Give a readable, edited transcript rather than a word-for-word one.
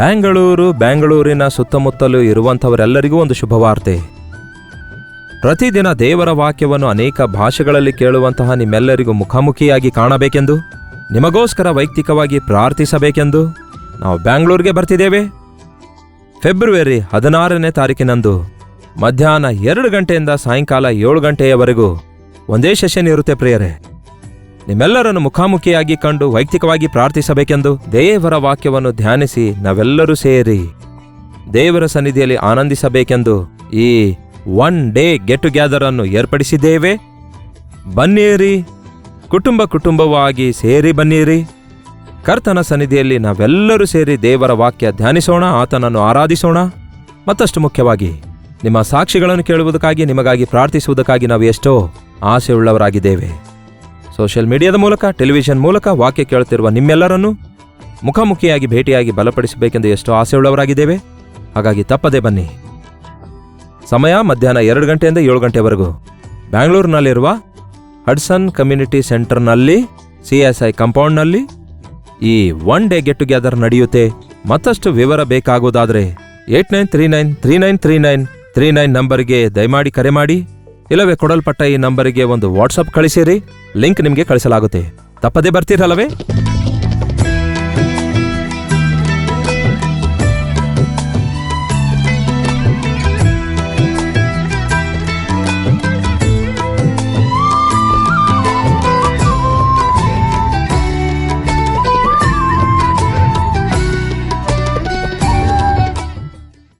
ಬೆಂಗಳೂರಿನ ಸುತ್ತಮುತ್ತಲೂ ಇರುವಂಥವರೆಲ್ಲರಿಗೂ ಒಂದು ಶುಭವಾರ್ತೆ. ಪ್ರತಿದಿನ ದೇವರ ವಾಕ್ಯವನ್ನು ಅನೇಕ ಭಾಷೆಗಳಲ್ಲಿ ಕೇಳುವಂತಹ ನಿಮ್ಮೆಲ್ಲರಿಗೂ ಮುಖಾಮುಖಿಯಾಗಿ ಕಾಣಬೇಕೆಂದು, ನಿಮಗೋಸ್ಕರ ವೈಯಕ್ತಿಕವಾಗಿ ಪ್ರಾರ್ಥಿಸಬೇಕೆಂದು ನಾವು ಬ್ಯಾಂಗ್ಳೂರಿಗೆ ಬರ್ತಿದ್ದೇವೆ. ಫೆಬ್ರವರಿ 16ನೇ ತಾರೀಕಿನಂದು ಮಧ್ಯಾಹ್ನ 2 ಗಂಟೆಯಿಂದ ಸಾಯಂಕಾಲ 7 ಗಂಟೆಯವರೆಗೂ ಒಂದೇ ಸೆಷನ್ ಇರುತ್ತೆ ಪ್ರಿಯರೇ. ನಿಮ್ಮೆಲ್ಲರನ್ನು ಮುಖಾಮುಖಿಯಾಗಿ ಕಂಡು ವೈಯಕ್ತಿಕವಾಗಿ ಪ್ರಾರ್ಥಿಸಬೇಕೆಂದು, ದೇವರ ವಾಕ್ಯವನ್ನು ಧ್ಯಾನಿಸಿ ನಾವೆಲ್ಲರೂ ಸೇರಿ ದೇವರ ಸನ್ನಿಧಿಯಲ್ಲಿ ಆನಂದಿಸಬೇಕೆಂದು ಈ 1 ಡೇ ಗೆಟ್ ಟುಗೆದರ್ ಅನ್ನು ಏರ್ಪಡಿಸಿದ್ದೇವೆ. ಬನ್ನಿರಿ, ಕುಟುಂಬವಾಗಿ ಸೇರಿ ಬನ್ನಿರಿ. ಕರ್ತನ ಸನ್ನಿಧಿಯಲ್ಲಿ ನಾವೆಲ್ಲರೂ ಸೇರಿ ದೇವರ ವಾಕ್ಯ ಧ್ಯಾನಿಸೋಣ, ಆತನನ್ನು ಆರಾಧಿಸೋಣ. ಮತ್ತಷ್ಟು ಮುಖ್ಯವಾಗಿ ನಿಮ್ಮ ಸಾಕ್ಷಿಗಳನ್ನು ಕೇಳುವುದಕ್ಕಾಗಿ, ನಿಮಗಾಗಿ ಪ್ರಾರ್ಥಿಸುವುದಕ್ಕಾಗಿ ನಾವು ಎಷ್ಟೋ ಆಸೆಯುಳ್ಳವರಾಗಿದ್ದೇವೆ. ಸೋಷಿಯಲ್ ಮೀಡಿಯಾದ ಮೂಲಕ, ಟೆಲಿವಿಷನ್ ಮೂಲಕ ವಾಕ್ಯ ಕೇಳುತ್ತಿರುವ ನಿಮ್ಮೆಲ್ಲರನ್ನು ಮುಖಾಮುಖಿಯಾಗಿ ಭೇಟಿಯಾಗಿ ಬಲಪಡಿಸಬೇಕೆಂದು ಎಷ್ಟೋ ಆಸೆಯುಳ್ಳವರಾಗಿದ್ದೇವೆ. ಹಾಗಾಗಿ ತಪ್ಪದೆ ಬನ್ನಿ. ಸಮಯ ಮಧ್ಯಾಹ್ನ 2 ಗಂಟೆಯಿಂದ 7 ಗಂಟೆವರೆಗೂ ಬ್ಯಾಂಗ್ಳೂರಿನಲ್ಲಿರುವ ಹಡ್ಸನ್ ಕಮ್ಯುನಿಟಿ ಸೆಂಟರ್ನಲ್ಲಿ, CSI ಕಾಂಪೌಂಡ್ನಲ್ಲಿ ಈ 1 ಡೇ ಗೆಟ್ ಟುಗೆದರ್ ನಡೆಯುತ್ತೆ. ಮತ್ತಷ್ಟು ವಿವರ ಬೇಕಾಗುವುದಾದರೆ 8939393939 ನಂಬರ್ಗೆ ದಯಮಾಡಿ ಕರೆ ಮಾಡಿ, ಇಲ್ಲವೇ ಕೊಡಲ್ಪಟ್ಟ ಈ ನಂಬರಿಗೆ ಒಂದು ವಾಟ್ಸಪ್ ಕಳಿಸಿರಿ. ಲಿಂಕ್ ನಿಮಗೆ ಕಳಿಸಲಾಗುತ್ತೆ. ತಪ್ಪದೇ ಬರ್ತೀರಲ್ಲವೇ?